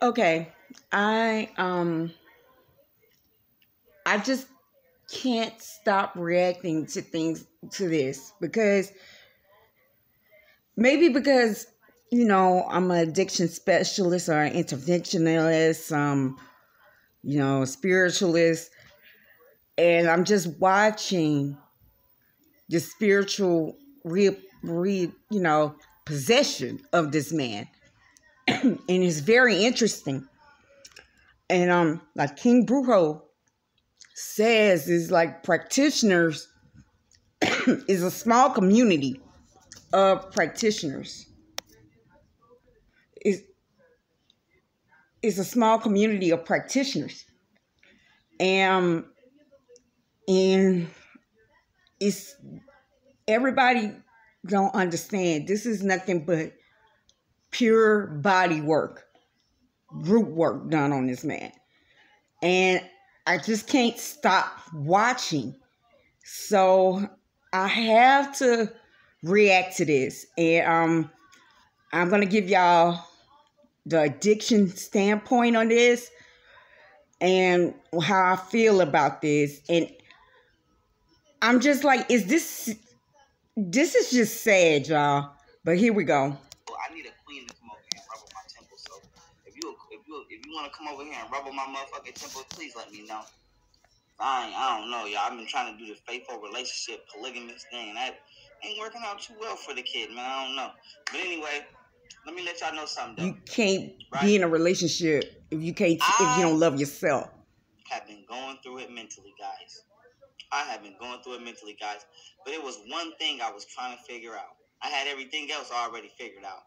Okay. I just can't stop reacting to things to this because maybe because I'm an addiction specialist or an interventionist, spiritualist, and I'm just watching the spiritual possession of this man. And it's very interesting. And like King Brujo says, is like practitioners is a small community of practitioners. Is a small community of practitioners. And it's everybody don't understand. This is nothing but pure body work, group work done on this man. And I just can't stop watching. So I have to react to this. And I'm going to give y'all the addiction standpoint on this and how I feel about this. And I'm just like, this is just sad, y'all. But here we go. I need a queen to come over here and rub on my temple. So if you want to come over here and rub on my motherfucking temple, please let me know. I don't know, y'all. I've been trying to do the faithful relationship, polygamous thing, and that ain't working out too well for the kid, man. I don't know. But anyway, let me let y'all know something, though. You can't be in a relationship if you don't love yourself. I have been going through it mentally, guys. But it was one thing I was trying to figure out. I had everything else already figured out.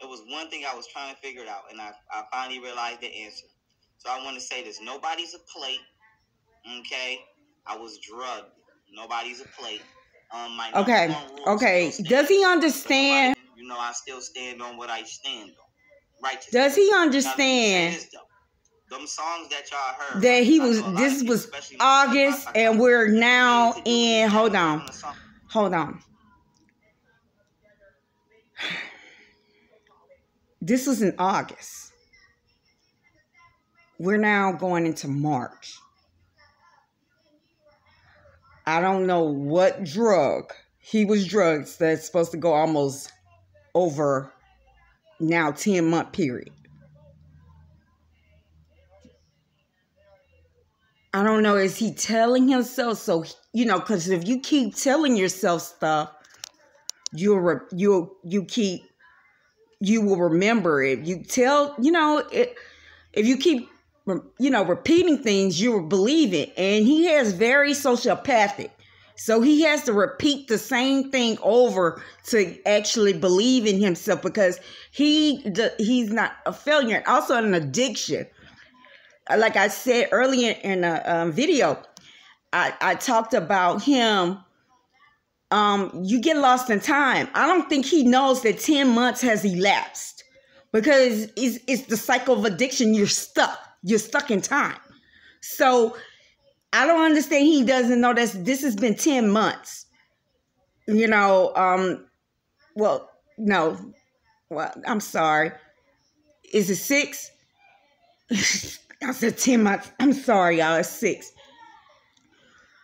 It was one thing I was trying to figure out, and I finally realized the answer. So I want to say this. Nobody's a plate. Okay? I was drugged. Nobody's a plate. Okay. Does he understand? I still stand on what I stand on. Right? Does he understand? Them songs that y'all heard. That this was August, and we're now in, hold on. This was in August. We're now going into March. I don't know what drug he was drugged. That's supposed to go almost over now 10-month period. I don't know. Is he telling himself? So, because if you keep telling yourself stuff, you will remember it. You tell, if you keep, repeating things, you will believe it. And he has very sociopathic. So he has to repeat the same thing over to actually believe in himself because he's not a failure. And also an addiction. Like I said earlier in a video, I talked about him. You get lost in time. I don't think he knows that 10 months has elapsed because it's the cycle of addiction. You're stuck. You're stuck in time. So I don't understand. He doesn't know that this has been 10 months. Well, no. Well, I'm sorry. Is it 6? I said 10 months. I'm sorry, y'all. It's 6.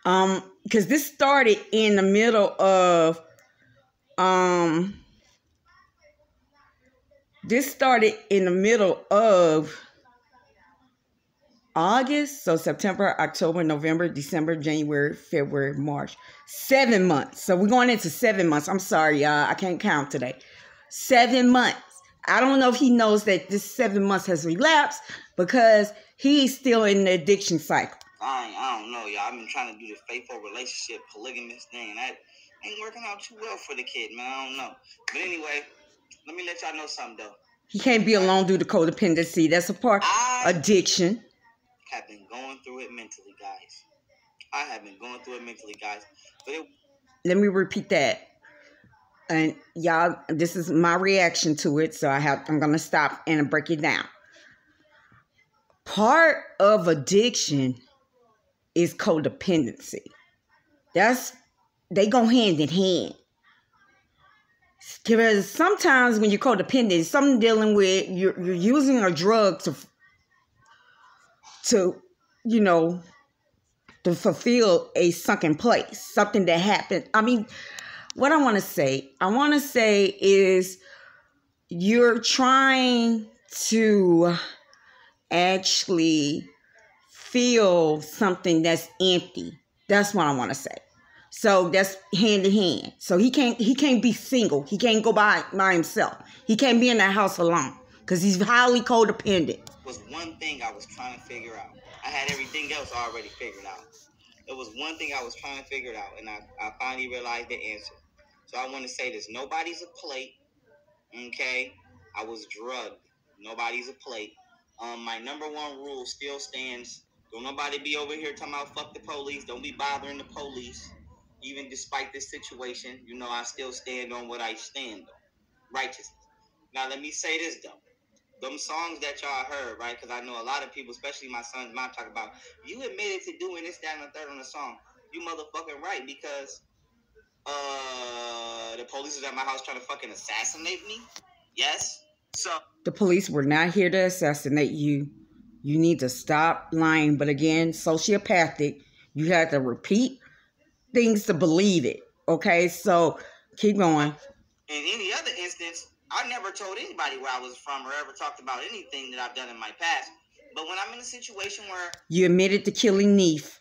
Because this started in the middle of August. So September, October, November, December, January, February, March. 7 months. So we're going into 7 months. I'm sorry, y'all. I can't count today. 7 months. I don't know if he knows that this 7 months has relapsed because he's still in the addiction cycle. I don't know, y'all. I've been trying to do the faithful relationship, polygamous thing, and that ain't working out too well for the kid, man. I don't know. But anyway, let me let y'all know something, though. He can't be alone due to codependency. That's a part of addiction. I have been going through it mentally, guys. Let me repeat that. And y'all, this is my reaction to it, so I'm going to stop and break it down. Part of addiction is codependency. They go hand in hand. Because sometimes when you're codependent, something dealing with you're using a drug to you know to fulfill a sunken place, something that happened. I mean, what I want to say is you're trying to actually feel something that's empty. That's what I want to say. So that's hand in hand. So he can't be single. He can't go by himself. He can't be in that house alone because he's highly codependent. Was one thing I was trying to figure out. I had everything else already figured out. It was one thing I was trying to figure out, and I finally realized the answer. So I want to say this. Nobody's a plate, okay? I was drugged. Nobody's a plate. My number one rule still stands. Don't nobody be over here talking about fuck the police. Don't be bothering the police. Even despite this situation, you know, I still stand on what I stand on. Righteousness. Now, let me say this, though. Them songs that y'all heard, right? Because I know a lot of people, especially my son's mom, talk about, you admitted to doing this, that, and the third on the song. You motherfucking right, because the police was at my house trying to fucking assassinate me. Yes. So the police were not here to assassinate you. You need to stop lying. But again, sociopathic. You had to repeat things to believe it. Okay, so keep going. In any other instance, I never told anybody where I was from or ever talked about anything that I've done in my past. But when I'm in a situation where you admitted to killing Neef.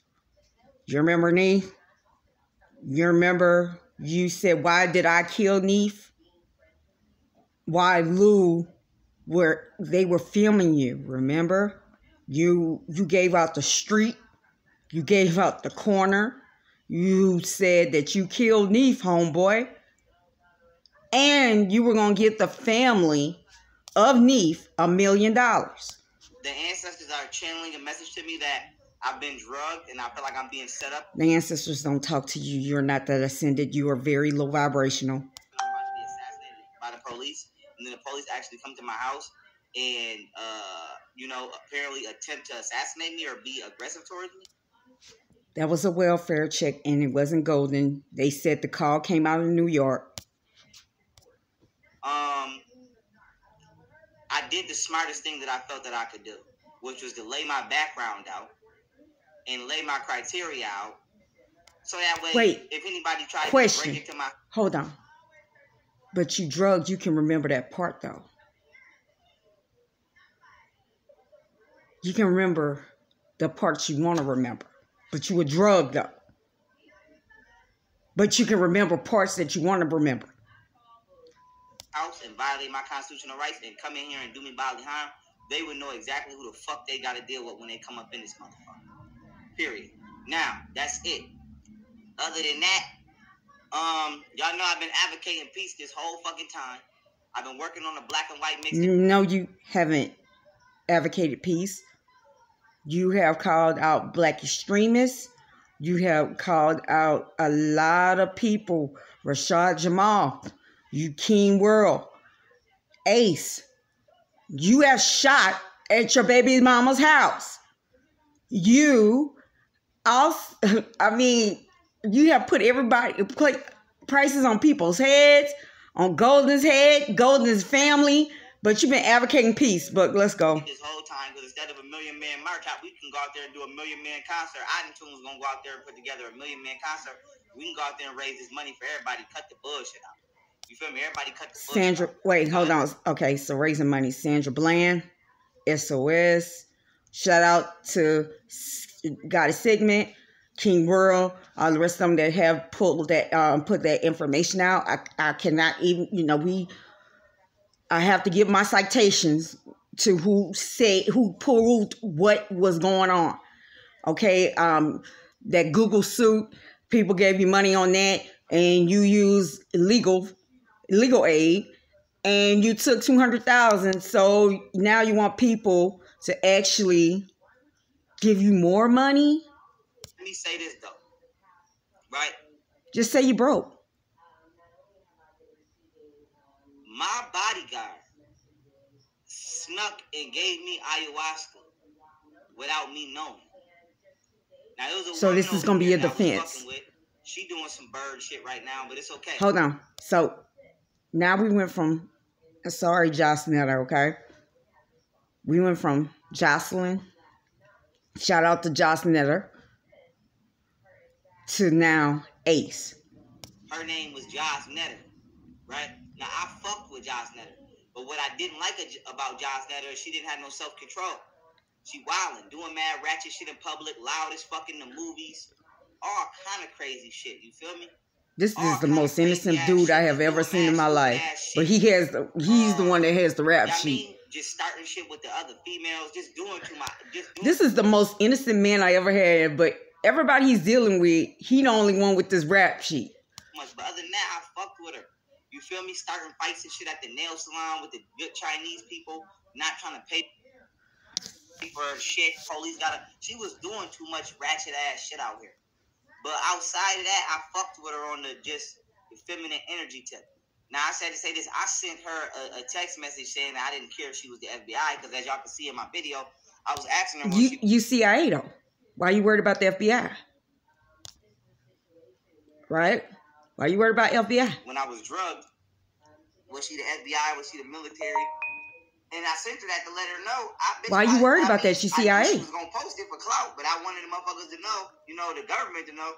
You remember Neef? You remember you said, why did I kill Neef? Why Lou they were filming you, remember? You gave out the street. You gave out the corner. You said that you killed Neef, homeboy. And you were going to give the family of Neef $1 million. The ancestors are channeling a message to me that I've been drugged and I feel like I'm being set up. The ancestors don't talk to you. You're not that ascended. You are very low vibrational. I'm about to be assassinated by the police. And then the police actually come to my house and, you know, apparently attempt to assassinate me or be aggressive towards me. That was a welfare check and it wasn't golden. They said the call came out of New York. I did the smartest thing that I felt that I could do, which was to lay my background out and lay my criteria out. So that way, if anybody tries to break into my... Hold on. But you drugged, you can remember that part, though. You can remember the parts you want to remember. But you were drugged, though. But you can remember parts that you want to remember. House and violate my constitutional rights and come in here and do me bodily harm, they would know exactly who the fuck they got to deal with when they come up in this motherfucker. Period. Now, that's it. Other than that, y'all know I've been advocating peace this whole fucking time. I've been working on a black and white mixtape. No, you haven't advocated peace. You have called out black extremists. You have called out a lot of people. Rashad Jamal, you King World, Ace. You have shot at your baby mama's house. You also, I mean, you have put prices on people's heads, on Golden's head, Golden's family, but you've been advocating peace. But let's go. This whole time, because instead of a 1 million man march out, we can go out there and do a 1 million man concert. ITunes gonna go out there and put together a 1 million man concert. We can go out there and raise this money for everybody. Cut the bullshit out. You feel me? Everybody cut the bullshit Sandra, out. wait, hold on. Okay, so raising money. Sandra Bland, SOS. Shout out to Goddess Segment, King World, all the rest of them that have put that information out. I cannot even, I have to give my citations to who proved what was going on. Okay, that Google suit, people gave you money on that, and you used legal aid, and you took $200,000. So now you want people to actually give you more money? Let me say this though, right? Just say you broke. My bodyguard snuck and gave me ayahuasca without me knowing. Now it was a so this is gonna be your defense. She doing some bird shit right now, but it's okay. Hold on. So Now we went from, sorry, Jocelyn, okay? We went from Jocelyn, shout out to Jocelyn, to now Ace. Her name was Joss Netter, right? Now, I fucked with Joss Netter. But what I didn't like about Joss Netter is she didn't have no self-control. She wildin', doing mad ratchet shit in public, loud as fuck in the movies. All kind of crazy shit, you feel me? This is the most innocent dude I have ever seen in my life. But he's the one that has the rap sheet. Just starting shit with the other females, just doing too much. This is the most innocent man I ever had, but everybody he's dealing with, he the only one with this rap sheet. But other than that, I fucked with her. You feel me? Starting fights and shit at the nail salon with the good Chinese people, not trying to pay for her shit. Police she was doing too much ratchet ass shit out here. But outside of that, I fucked with her on the feminine energy tip. Now, I said to say this, I sent her a text message saying that I didn't care if she was the FBI, because as y'all can see in my video, I was asking her... You CIA, though. Why you worried about the FBI? Right? Why you worried about FBI? When I was drugged, was she the FBI? Was she the military? And I sent her that to let her know. Why you worried about that? She CIA. She was going to post it for clout, but I wanted the motherfuckers to know, the government to know.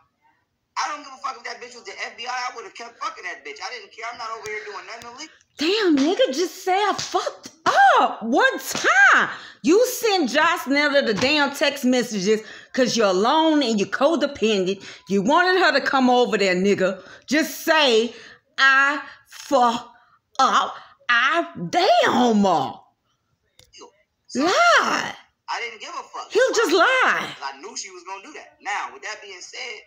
I don't give a fuck if that bitch was the FBI. I would have kept fucking that bitch. I didn't care. I'm not over here doing nothing illegal. Damn, nigga, just say I fucked up one time. You send Joss Netter the damn text messages because you're alone and you're codependent. You wanted her to come over there, nigga. Just say, I fucked up. Damn. So, lie. I didn't give a fuck. He'll just lie. I knew she was going to do that. Now, with that being said,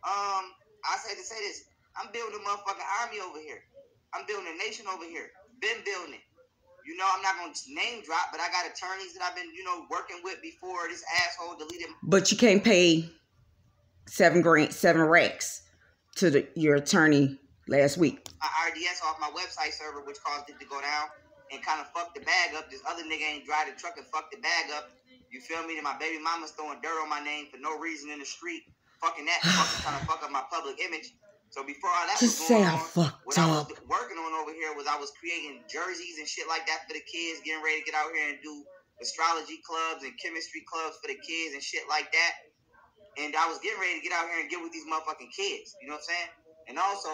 I said to say this. I'm building a motherfucking army over here. I'm building a nation over here. Been building it. I'm not going to name drop, but I got attorneys that I've been, working with before this asshole deleted. But you can't pay $7 racks to your attorney last week. I RDS off my website server, which caused it to go down and kind of fucked the bag up. This other nigga ain't drive the truck and fucked the bag up. You feel me? Then my baby mama's throwing dirt on my name for no reason in the street. Fucking that, trying to fuck up my public image. So before all that just was going on, what I was working on over here was I was creating jerseys and shit like that for the kids, getting ready to get out here and do astrology clubs and chemistry clubs for the kids and shit like that. And I was getting ready to get out here and get with these motherfucking kids. You know what I'm saying? And also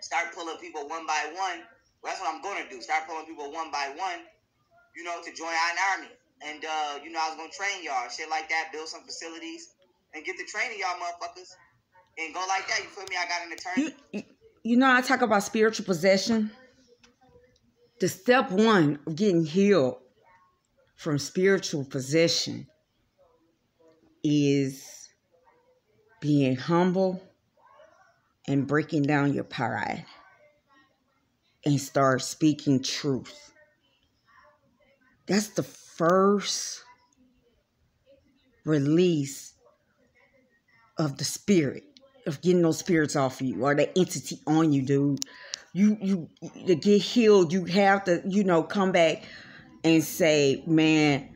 start pulling people one by one. Well, that's what I'm going to do. Start pulling people one by one, to join an army. And, I was going to train y'all, shit like that, build some facilities, and get to training y'all motherfuckers. And go like that, you feel me? I got an attorney. I talk about spiritual possession. The step one of getting healed from spiritual possession is being humble and breaking down your pride and start speaking truth. That's the first release of the spirit, of getting those spirits off of you or the entity on you, dude. You to get healed, you have to, come back and say, man,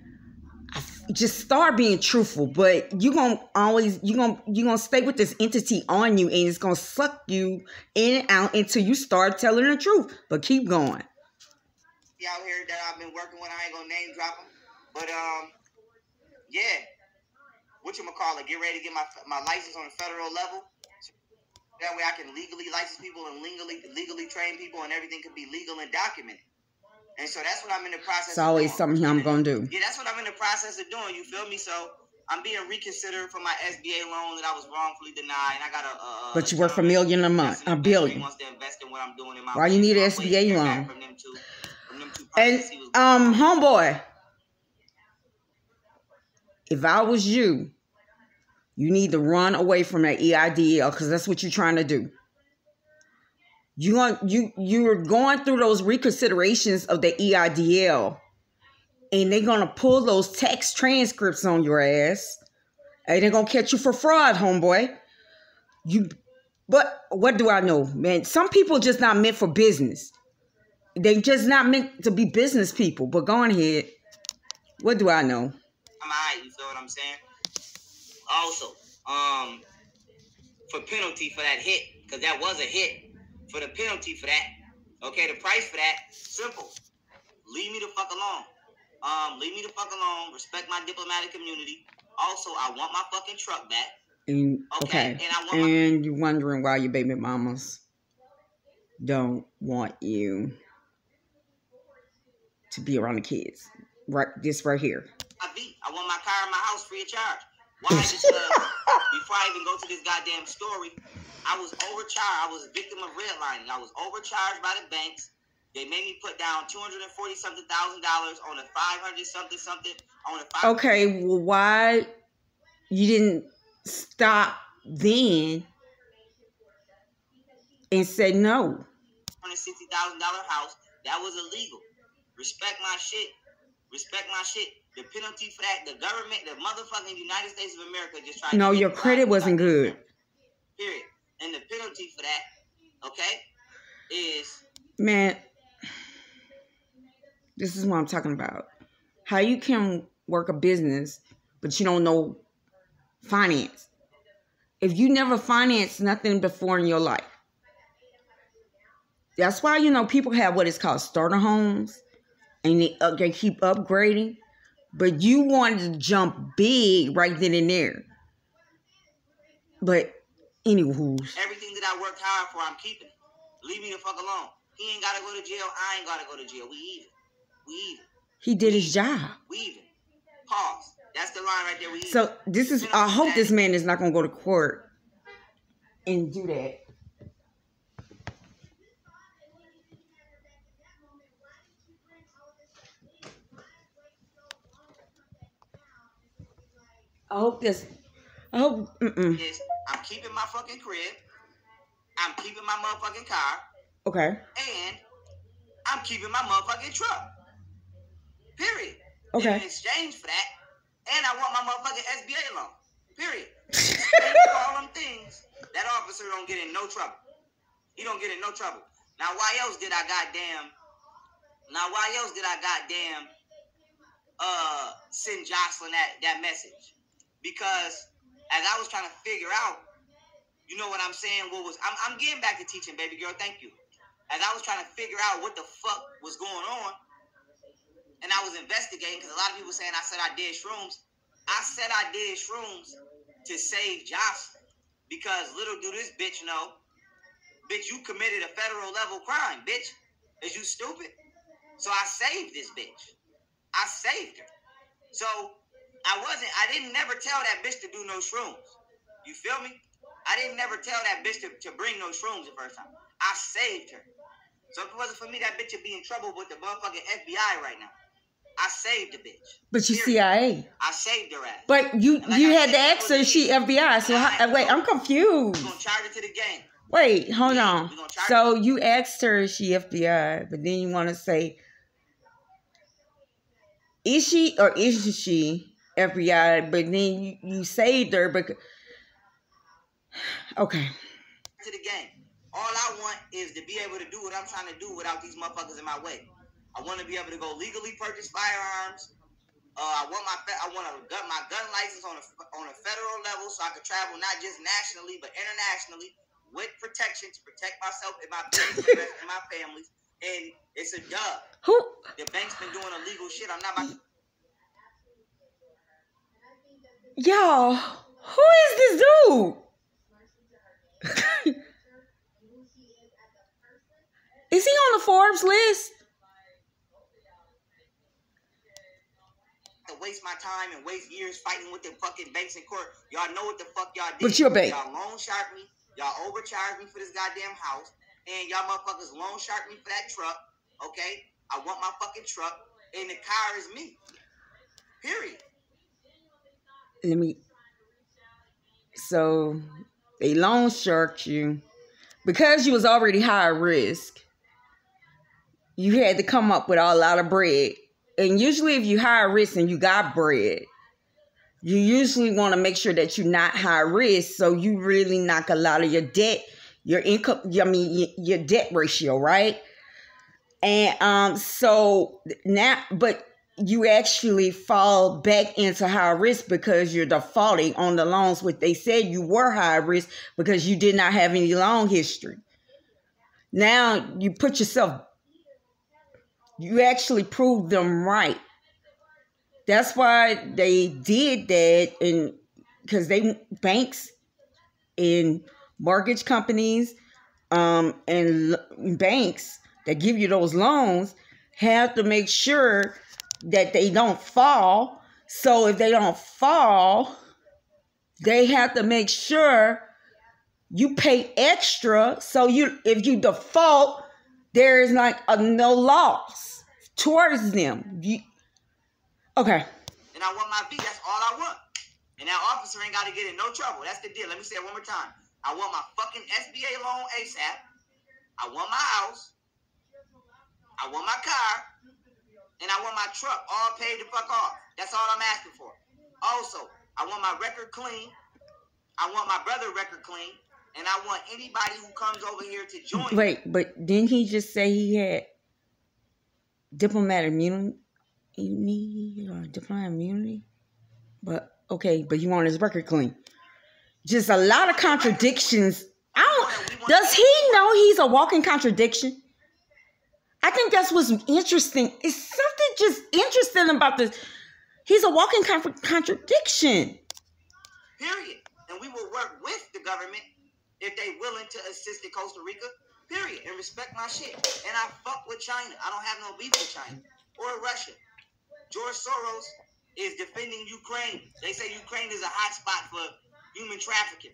just start being truthful. But you're gonna stay with this entity on you, and it's gonna suck you in and out until you start telling the truth. But keep going. Out here that I've been working with, I ain't gonna name drop them, but yeah. Whatchamacallit, get ready to get my license on the federal level. That way I can legally license people and legally train people, and everything can be legal and documented. And so that's what I'm in the process of doing. It's always something I'm going to do. Yeah, that's what I'm in the process of doing, you feel me? So I'm being reconsidered for my SBA loan that I was wrongfully denied. And I got but you work for $1 million a month, $1 billion. Wants to invest in what I'm doing in my why you need an SBA loan? And homeboy, if I was you, you need to run away from that EIDL, because that's what you're trying to do. You're going through those reconsiderations of the EIDL, and they're gonna pull those text transcripts on your ass, and they're gonna catch you for fraud, homeboy. But what do I know, man? Some people just not meant for business. They just not meant to be business people. But go on ahead. What do I know? I'm alright, you feel what I'm saying? Also, for penalty for that hit, because that was a hit, for the penalty for that, Okay, the price for that, simple. Leave me the fuck alone. Leave me the fuck alone. Respect my diplomatic immunity. Also, I want my fucking truck back. And, okay. And I want and you're wondering why your baby mamas don't want you to be around the kids. Right, this right here. I want my car in my house free of charge. Why? Before I even go to this goddamn story, I was overcharged. I was a victim of redlining. I was overcharged by the banks. They made me put down $240-something thousand on a $500-something on a Okay, well, why you didn't stop then and say no? $160,000 house. That was illegal. Respect my shit. Respect my shit. The penalty for that, the government, the motherfucking United States of America just tried to... No, your credit wasn't good. Period. And the penalty for that, okay, is... Man, this is what I'm talking about. How you can work a business, but you don't know finance. If you never financed nothing before in your life. That's why, people have what is called starter homes. And they keep upgrading. But you wanted to jump big right then and there. But, anywho. Everything that I worked hard for, I'm keeping it. Leave me the fuck alone. He ain't got to go to jail. I ain't got to go to jail. We even. He did his job. We even. Pause. That's the line right there. We even. So, I hope this man is not going to go to court and do that. I'm keeping my fucking crib. I'm keeping my motherfucking car. Okay. And I'm keeping my motherfucking truck. Period. Okay. And in exchange for that, and I want my motherfucking SBA loan. Period. All them things, that officer don't get in no trouble. He don't get in no trouble. Now, why else did I goddamn send Jocelyn that message? Because as I was trying to figure out, you know what I'm saying? I'm getting back to teaching, baby girl. Thank you. As I was trying to figure out what the fuck was going on, and I was investigating, because a lot of people saying I said I did shrooms. I said I did shrooms to save Jocelyn, because little do this bitch know, bitch, you committed a federal level crime, bitch. Is you stupid? So I saved this bitch. I saved her. So I didn't never tell that bitch to do no shrooms. You feel me? I didn't never tell that bitch to bring no shrooms the first time. I saved her. So if it wasn't for me, that bitch would be in trouble with the motherfucking FBI right now. I saved the bitch. But you CIA. I saved her ass. But you had to ask her, she FBI. So wait, I'm confused. We're gonna charge her to the game. Wait, hold on. So you asked her, is she FBI? But then you want to say, is she or isn't she FBI? But then you saved her. But okay. To the game. All I want is to be able to do what I'm trying to do without these motherfuckers in my way. I want to be able to go legally purchase firearms. I want my gun license on a federal level so I can travel not just nationally but internationally with protection to protect myself and my business and my families. And it's a dub. Who? The bank's been doing illegal shit. I'm not about to... Yo, who is this dude? Is he on the Forbes list? To waste my time and waste years fighting with the fucking banks in court. Y'all know what the fuck y'all did. But you're a bank. Y'all loan sharked me. Y'all overcharged me for this goddamn house. And y'all motherfuckers loan sharked me for that truck. Okay? I want my fucking truck. And the car is me. Period. So they loan sharked you because you was already high risk. You had to come up with a lot of bread. And usually if you high risk and you got bread, you usually want to make sure that you're not high risk. So you really knock a lot of your debt, your income, your debt ratio, right? And so now, but you actually fall back into high risk because you're defaulting on the loans, which they said you were high risk because you did not have any loan history. Now you put yourself, you actually proved them right. That's why they did that, and because banks and mortgage companies and banks that give you those loans have to make sure that they don't fall. So if they don't fall, they have to make sure you pay extra. So if you default, there is like no loss towards them. Okay. And I want my fee. That's all I want. And that officer ain't got to get in no trouble. That's the deal. Let me say it one more time. I want my fucking SBA loan ASAP. I want my house. I want my car. And I want my truck all paid the fuck off. That's all I'm asking for. Also, I want my record clean. I want my brother record clean. And I want anybody who comes over here to join. Wait, but didn't he just say he had diplomatic immunity? Diplomatic immunity? But okay, but he wanted his record clean. Just a lot of contradictions. Does he know he's a walking contradiction? I think that's what's interesting. It's something just interesting about this. He's a walking contradiction. Period. And we will work with the government if they willing to assist in Costa Rica. Period. And respect my shit. And I fuck with China. I don't have no beef with China or Russia. George Soros is defending Ukraine. They say Ukraine is a hot spot for human trafficking.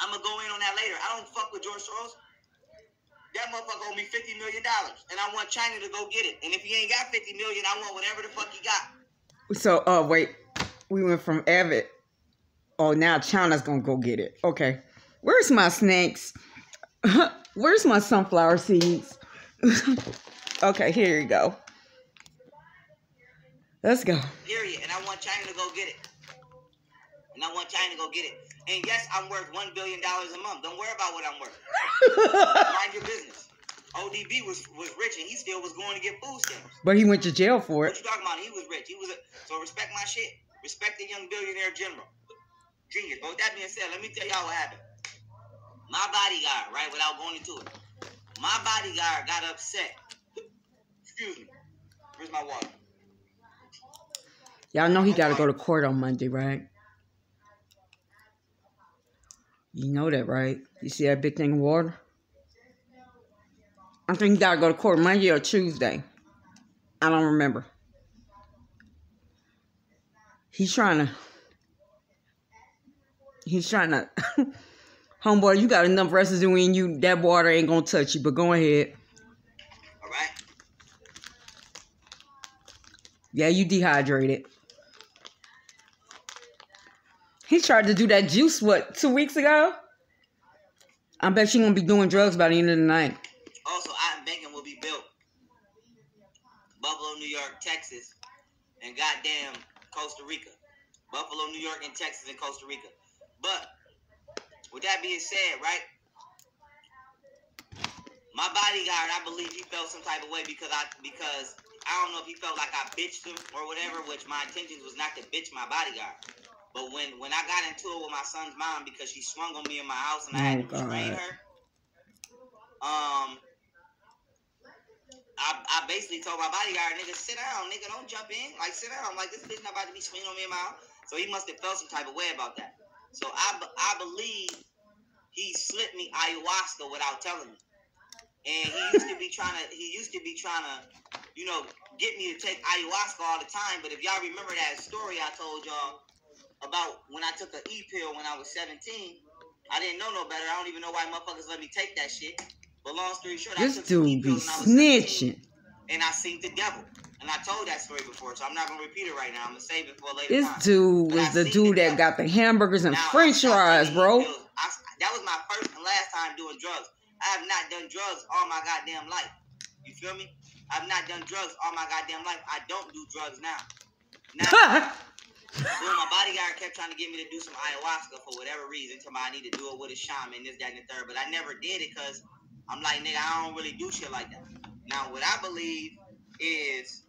I'm going to go in on that later. I don't fuck with George Soros. That motherfucker owe me $50 million. And I want China to go get it. And if he ain't got $50 million, I want whatever the fuck he got. So, wait. We went from Abbott. Oh, now China's going to go get it. Okay. Where's my snacks? Where's my sunflower seeds? Okay, here you go. Let's go. Period. And I want China to go get it. And I want China to go get it. And yes, I'm worth $1 billion a month. Don't worry about what I'm worth. Mind your business. ODB was rich and he still was going to get food stamps. But he went to jail for it. What you talking about? He was rich. So respect my shit. Respect the young billionaire general. Genius. But with that being said, let me tell y'all what happened. My bodyguard, right, without going into it. My bodyguard got upset. Excuse me. Where's my water? Y'all know he got to go to court on Monday, right? You know that, right? You see that big thing of water? I think he got to go to court Monday or Tuesday. I don't remember. He's trying to... Homeboy, you got enough residue in you. That water ain't going to touch you, but go ahead. All right. Yeah, you dehydrated. He tried to do that juice, 2 weeks ago? I bet you going to be doing drugs by the end of the night. Also, Iron Banking will be built. Buffalo, New York, Texas, and goddamn Costa Rica. Buffalo, New York, and Texas, and Costa Rica. But, with that being said, right? My bodyguard, I believe he felt some type of way because I don't know if he felt like I bitched him or whatever, which my intentions was not to bitch my bodyguard. But when I got into it with my son's mom because she swung on me in my house and I had to restrain her, I basically told my bodyguard, nigga, sit down, nigga, don't jump in. Like, sit down. Like, this bitch not about to be swinging on me in my house. So he must have felt some type of way about that. So I believe he slipped me ayahuasca without telling me. And he used to be trying to, you know, get me to take ayahuasca all the time. But if y'all remember that story I told y'all about when I took an E-pill when I was 17, I didn't know no better. I don't even know why motherfuckers let me take that shit. But long story short, this I took some E-pills when I was 17, and I seen the devil. And I told that story before, so I'm not going to repeat it right now. I'm going to save it for a later this time. This dude was the dude that got the hamburgers and now, french fries, bro. That was my first and last time doing drugs. I have not done drugs all my goddamn life. You feel me? I've not done drugs all my goddamn life. I don't do drugs now. Well, my bodyguard kept trying to get me to do some ayahuasca for whatever reason. Told me I need to do it with a shaman, this, that, and the third. But I never did it because I'm like, nigga, I don't really do shit like that. Now, what I believe is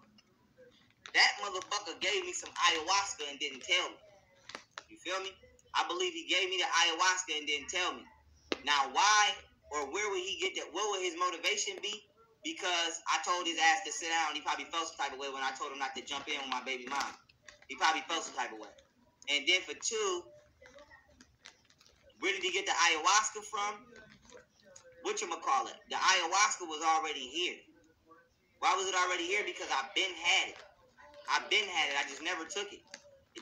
that motherfucker gave me some ayahuasca and didn't tell me. You feel me? I believe he gave me the ayahuasca and didn't tell me. Now, why or where would he get that? What would his motivation be? Because I told his ass to sit down. He probably felt some type of way when I told him not to jump in with my baby mom. He probably felt some type of way. And then for two, where did he get the ayahuasca from? Whatchamacallit? The ayahuasca was already here. Why was it already here? Because I've been had it. I just never took it.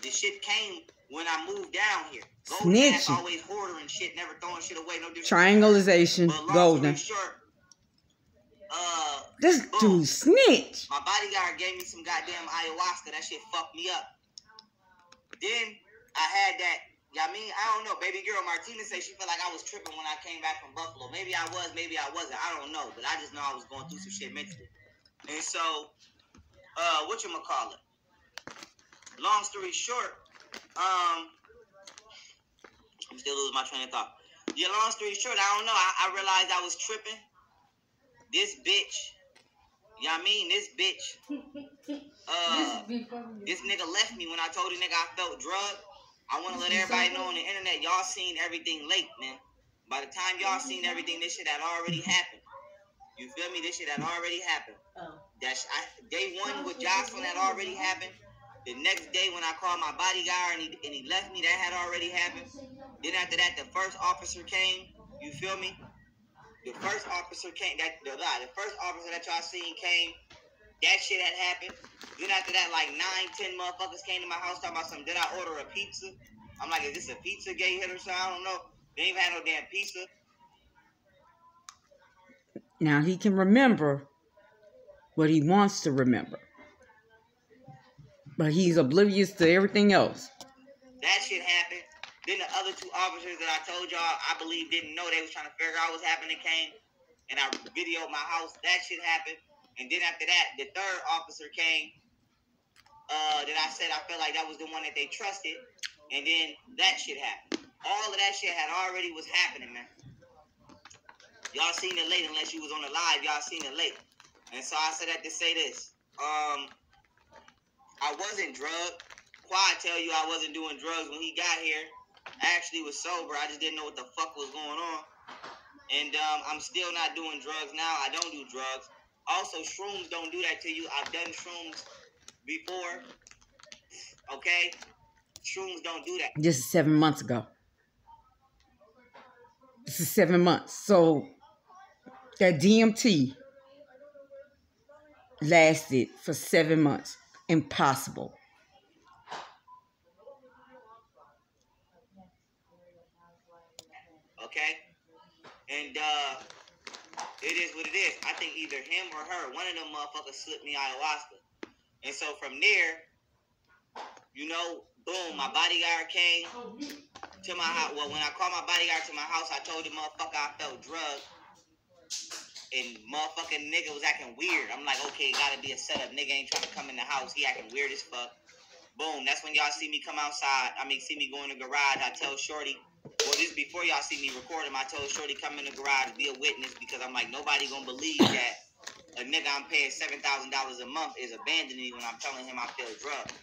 The shit came when I moved down here. Golden ass always hoarder and shit, never throwing shit away. No different. Triangulation, golden. Short, this dude snitch. My bodyguard gave me some goddamn ayahuasca. That shit fucked me up. Then I had that. I mean, I don't know. Baby girl Martina said she felt like I was tripping when I came back from Buffalo. Maybe I was, maybe I wasn't. I don't know. But I just know I was going through some shit mentally. And so, whatchamacallit? Long story short, I'm still losing my train of thought. Yeah, long story short, I don't know. I realized I was tripping. This bitch, you know what I mean? This bitch, this nigga left me when I told the nigga I felt drugged. I want to let everybody know on the internet, y'all seen everything late, man. By the time y'all seen everything, this shit had already happened. You feel me? This shit had already happened. Day one with Jocelyn had already happened. The next day when I called my bodyguard and he left me, that had already happened. Then after that, the first officer came. You feel me? The first officer came. The first officer that y'all seen came. That shit had happened. Then after that, like 9-10 motherfuckers came to my house talking about something. Did I order a pizza? I'm like, is this a pizza gate hit or something? I don't know. They ain't had no damn pizza. Now he can remember what he wants to remember. But he's oblivious to everything else. That shit happened. Then the other two officers that I told y'all, I believe didn't know. They was trying to figure out what's happening came. And I videoed my house. That shit happened. And then after that, the third officer came. That I said I felt like that was the one that they trusted. And then that shit happened. All of that shit had already was happening, man. Y'all seen it late unless you was on the live. Y'all seen it late. And so I said that to say this. I wasn't drugged. Quad tell you I wasn't doing drugs when he got here. I actually was sober. I just didn't know what the fuck was going on. And I'm still not doing drugs now. I don't do drugs. Also, shrooms don't do that to you. I've done shrooms before. Okay? Shrooms don't do that. This is 7 months ago. This is 7 months. So that DMT lasted for 7 months. Impossible. Okay? And it is what it is. I think either him or her, one of them motherfuckers slipped me ayahuasca. And so from there, you know, boom, my bodyguard came to my house. Well, when I called my bodyguard to my house, I told the motherfucker I felt drugged. And motherfucking nigga was acting weird. I'm like, okay, gotta be a setup. Nigga ain't trying to come in the house. He acting weird as fuck. Boom, that's when y'all see me come outside. See me go in the garage. I tell Shorty, well, this before y'all see me record him, I told Shorty come in the garage, be a witness, because I'm like, nobody gonna believe that a nigga I'm paying $7,000 a month is abandoning me when I'm telling him I feel drugged.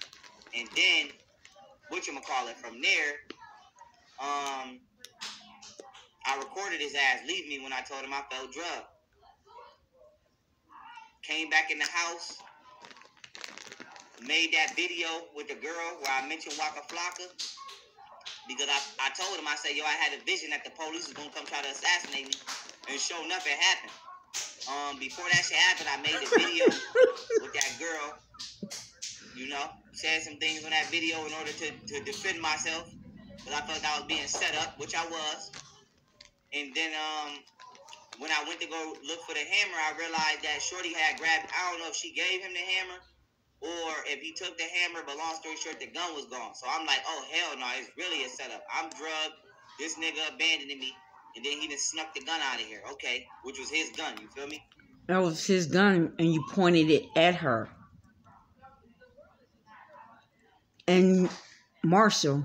And then, whatchamacallit, from there, I recorded his ass leave me when I told him I felt drugged. Came back in the house, made that video with the girl where I mentioned Waka Flocka. Because I told him, I said, yo, I had a vision that the police was going to come try to assassinate me. And sure enough, it happened. Before that shit happened, I made the video with that girl. You know, said some things on that video in order to defend myself. Because I thought that was being set up, which I was. And then when I went to go look for the hammer, I realized that Shorty had grabbed, I don't know if she gave him the hammer or if he took the hammer, but long story short, the gun was gone. So I'm like, oh, hell no, it's really a setup. I'm drugged. This nigga abandoning me. And then he just snuck the gun out of here. Okay, which was his gun. You feel me? That was his gun, and you pointed it at her. And Marshall,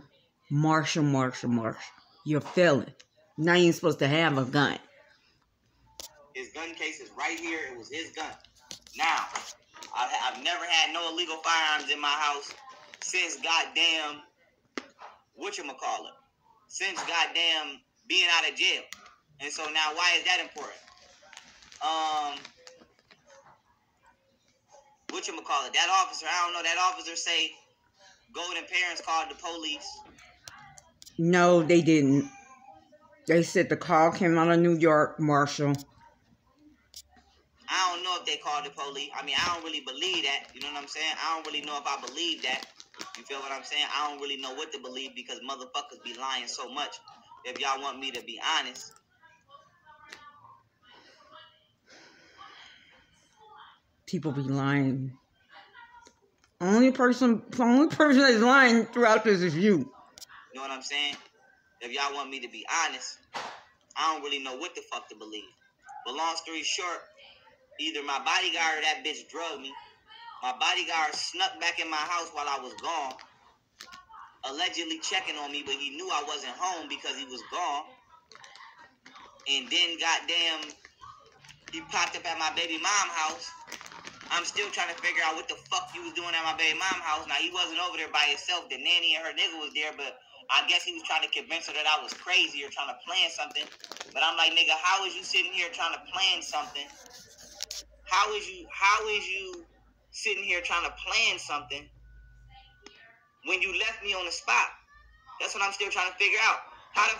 you're a felon. Now you ain't supposed to have a gun. His gun case is right here. It was his gun. Now, I've never had no illegal firearms in my house since goddamn, whatchamacallit, since goddamn being out of jail. And so now, why is that important? Whatchamacallit, that officer, I don't know, that officer say Golden parents called the police. No, they didn't. They said the call came out of New York, Marshall. I don't know if they called the police. I mean, I don't really believe that. You know what I'm saying? I don't really know if I believe that. You feel what I'm saying? I don't really know what to believe because motherfuckers be lying so much. If y'all want me to be honest. People be lying. Only person that's lying throughout this is you. You know what I'm saying? If y'all want me to be honest, I don't really know what the fuck to believe. But long story short, either my bodyguard or that bitch drugged me. My bodyguard snuck back in my house while I was gone, allegedly checking on me, but he knew I wasn't home because he was gone. And then, goddamn, he popped up at my baby mom house. I'm still trying to figure out what the fuck he was doing at my baby mom house. Now, he wasn't over there by himself. The nanny and her nigga was there, but I guess he was trying to convince her that I was crazy or trying to plan something. But I'm like, nigga, how is you sitting here trying to plan something? How is you sitting here trying to plan something when you left me on the spot? That's what I'm still trying to figure out. How the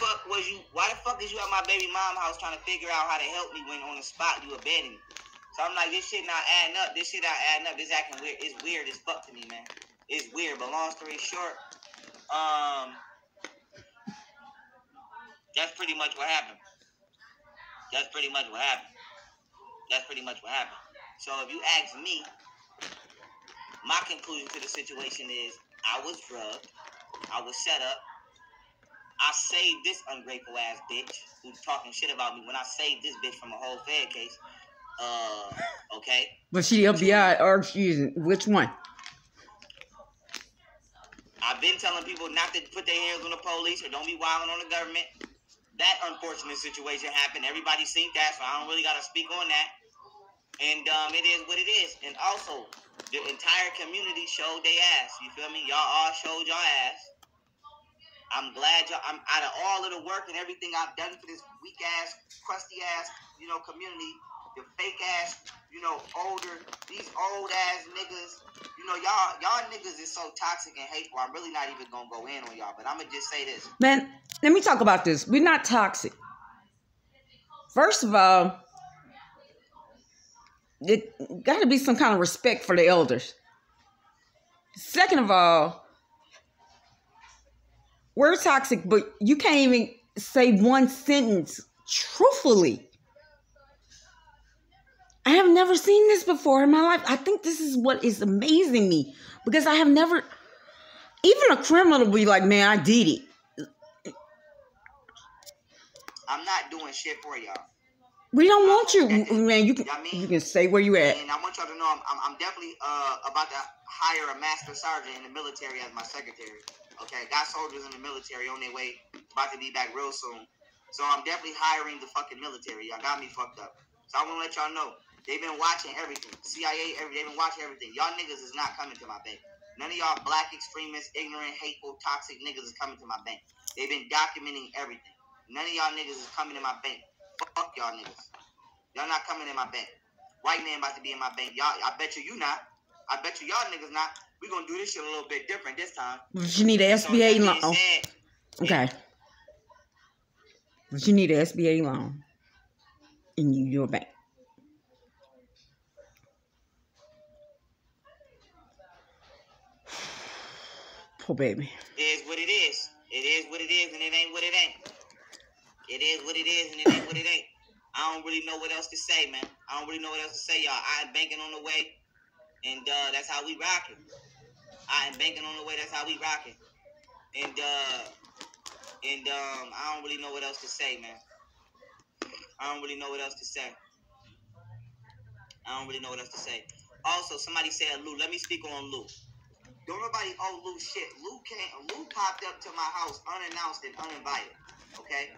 fuck was you? Why the fuck is you at my baby mom house trying to figure out how to help me when on the spot you abandoned me? So I'm like, this shit not adding up. This acting weird. It's weird as fuck to me, man. It's weird. But long story short, that's pretty much what happened. So if you ask me, my conclusion to the situation is I was drugged. I was set up. I saved this ungrateful ass bitch who's talking shit about me when I saved this bitch from a whole Fed case. Okay. But she FBI or she's which one? I've been telling people not to put their hands on the police or don't be wilding on the government. That unfortunate situation happened. Everybody seen that, so I don't really gotta speak on that. And it is what it is. And also, the entire community showed their ass. You feel me? Y'all all showed y'all ass. I'm glad I'm out of all of the work and everything I've done for this weak ass, crusty ass, community, the fake ass, these old ass niggas, y'all niggas is so toxic and hateful. I'm really not even gonna go in on y'all, but I'm gonna just say this. Man, let me talk about this. We're not toxic. First of all, it got to be some kind of respect for the elders. Second of all, we're toxic, but you can't even say one sentence truthfully. I have never seen this before in my life. I think this is what is amazing me because I have never, even a criminal will be like, man, I did it. I'm not doing shit for y'all. We don't want you, man. You can say where you at. And I want y'all to know I'm definitely about to hire a master sergeant in the military as my secretary. Okay, got soldiers in the military on their way, about to be back real soon. So I'm definitely hiring the fucking military. Y'all got me fucked up. So I want to let y'all know they've been watching everything. CIA, they've been watching everything. Y'all niggas is not coming to my bank. None of y'all black extremists, ignorant, hateful, toxic niggas is coming to my bank. They've been documenting everything. None of y'all niggas is coming to my bank. Fuck y'all niggas. Y'all not coming in my bank. White man about to be in my bank. Y'all, I bet you not. I bet you y'all niggas not. We gonna do this shit a little bit different this time. But you need an SBA loan. Okay. But you need an SBA loan in your bank. Poor baby. It is what it is. It is what it is, and it ain't what it ain't. It is what it is, and it ain't what it ain't. I don't really know what else to say, man. I don't really know what else to say, y'all. I am banking on the way, and that's how we rocking. I am banking on the way. That's how we rocking. And I don't really know what else to say, man. I don't really know what else to say. Also, somebody said Lou. Let me speak on Lou. Don't nobody owe Lou shit. Lou popped up to my house unannounced and uninvited. Okay?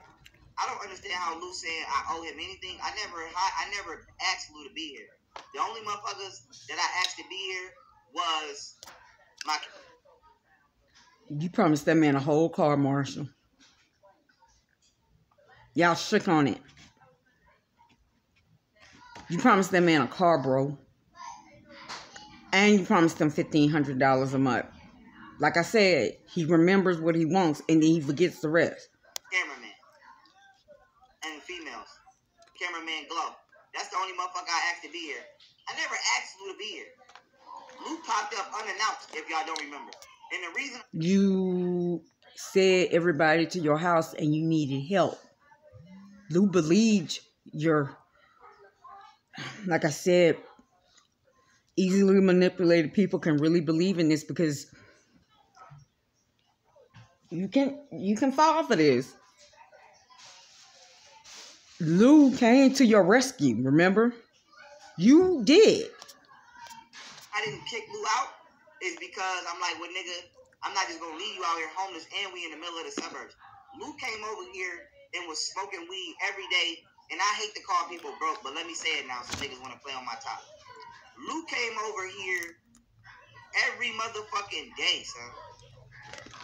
I don't understand how Lou saying I owe him anything. I never asked Lou to be here. The only motherfuckers that I asked to be here was my... You promised that man a whole car, Marshall. Y'all shook on it. You promised that man a car, bro. And you promised him $1,500 a month. Like I said, he remembers what he wants and then he forgets the rest. Cameraman. And females. Cameraman Glow. That's the only motherfucker I asked to be here. I never asked Lou to be here. Lou popped up unannounced, if y'all don't remember. And the reason... You said everybody to your house and you needed help. Lou believed your... Like I said, easily manipulated people can really believe in this because you can fall for this. Lou came to your rescue, remember? You did. I didn't kick Lou out is because I'm like, well, nigga, I'm not just gonna leave you out here homeless and we in the middle of the suburbs. Lou came over here and was smoking weed every day, and I hate to call people broke, but let me say it now so niggas wanna play on my top. Lou came over here every motherfucking day, son.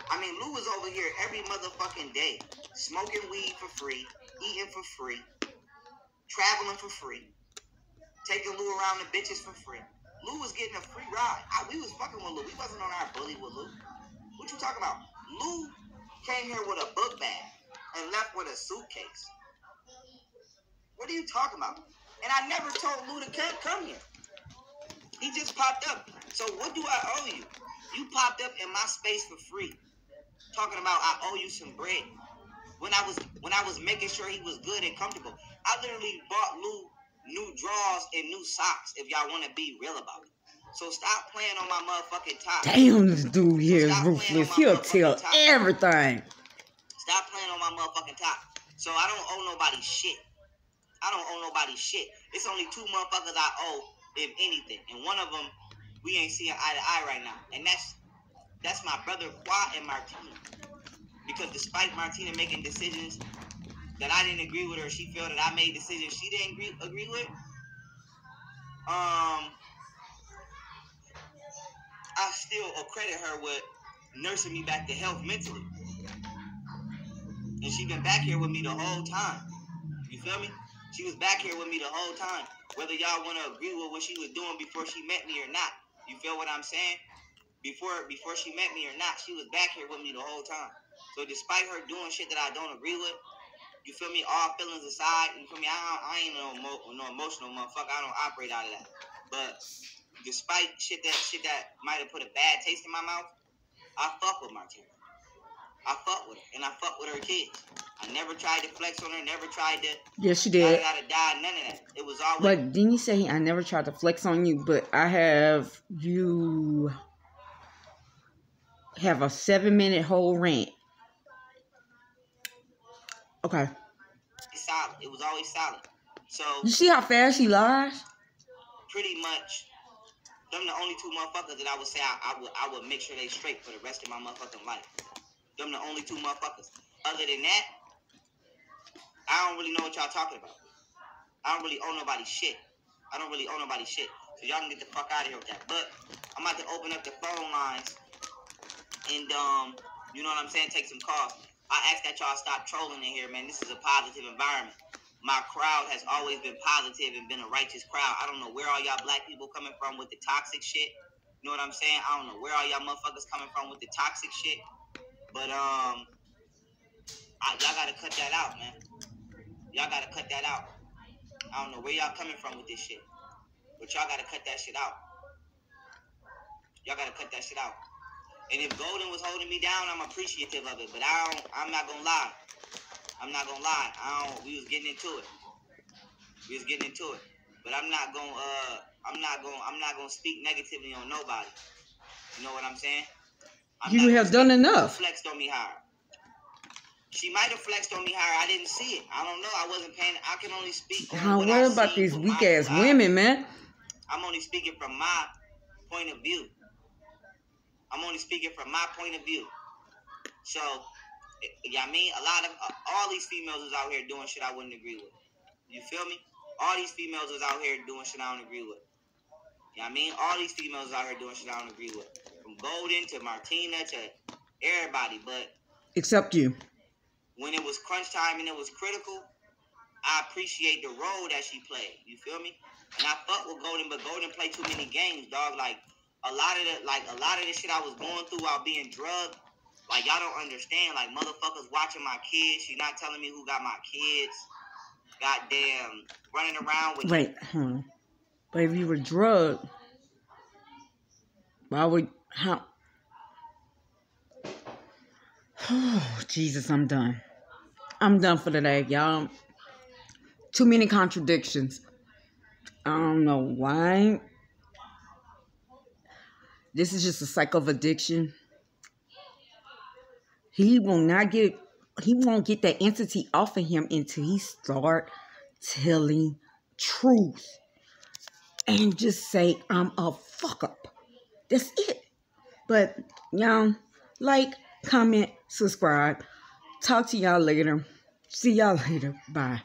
I mean, Lou was over here every motherfucking day, smoking weed for free, eating for free, traveling for free, taking Lou around the bitches for free. Lou was getting a free ride. We was fucking with Lou. We wasn't on our bully with Lou. What you talking about? Lou came here with a book bag and left with a suitcase. What are you talking about? And I never told Lou to come here. He just popped up. So what do I owe you? You popped up in my space for free. Talking about I owe you some bread. When I was making sure he was good and comfortable. I literally bought Lou new drawers and new socks, if y'all want to be real about it. So stop playing on my motherfucking top. Damn, this dude here is ruthless. He'll tell everything. Stop playing on my motherfucking top. So I don't owe nobody shit. I don't owe nobody shit. It's only two motherfuckers I owe, if anything. And one of them, we ain't seeing eye to eye right now. And that's my brother Qua and Martina. Because despite Martina making decisions that I didn't agree with, or she felt that I made decisions she didn't agree with, I still accredit her with nursing me back to health mentally. And she been back here with me the whole time. You feel me? She was back here with me the whole time. Whether y'all want to agree with what she was doing before she met me or not. You feel what I'm saying? Before she met me or not, she was back here with me the whole time. So despite her doing shit that I don't agree with, you feel me? All feelings aside, you feel me? I ain't no emotional motherfucker. I don't operate out of that. But despite shit that might have put a bad taste in my mouth, I fuck with Martina. I fuck with her, and I fuck with her kids. I never tried to flex on her. Never tried to. Yes, you did. I gotta die. None of that. It was always. But didn't you say I never tried to flex on you? But I have you have a 7-minute whole rant. Okay. Solid. It was always solid. So you see how fast she lies? Pretty much, them the only two motherfuckers that I would say I would make sure they straight for the rest of my motherfucking life. Them the only two motherfuckers. Other than that, I don't really know what y'all talking about. I don't really owe nobody shit. So y'all can get the fuck out of here with that. But I'm about to open up the phone lines and you know what I'm saying, take some calls. I ask that y'all stop trolling in here, man. This is a positive environment. My crowd has always been positive and been a righteous crowd. I don't know where all y'all black people coming from with the toxic shit. You know what I'm saying? I don't know where all y'all motherfuckers coming from with the toxic shit. But y'all gotta cut that out, man. Y'all gotta cut that out. I don't know where y'all coming from with this shit. But y'all gotta cut that shit out. Y'all gotta cut that shit out. And if Golden was holding me down, I'm appreciative of it. But I'm not gonna lie. We was getting into it. But I'm not gonna speak negatively on nobody. You know what I'm saying? You have done enough. Flexed on me hard. She might have flexed on me hard. I didn't see it. I don't know. I wasn't paying. I can only speak on what I see. What about these weak ass women, man? I'm only speaking from my point of view. So, yeah, I mean, all these females is out here doing shit I wouldn't agree with. You feel me? All these females is out here doing shit I don't agree with. You know what I mean? All these females out here doing shit I don't agree with. From Golden to Martina to everybody, but... Except you. when it was crunch time and it was critical, I appreciate the role that she played. You feel me? And I fuck with Golden, but Golden played too many games, dog. Like a lot of the shit I was going through while being drugged. Like y'all don't understand. Like motherfuckers watching my kids. She not telling me who got my kids. Goddamn, running around with. Wait, but if you were drugged, why would how? Oh, Jesus, I'm done. I'm done for today, y'all. Too many contradictions. I don't know why. This is just a cycle of addiction. He won't get that entity off of him until he start telling truth. And just say, I'm a fuck up. That's it. But, y'all, like, comment, subscribe. Talk to y'all later. See y'all later. Bye.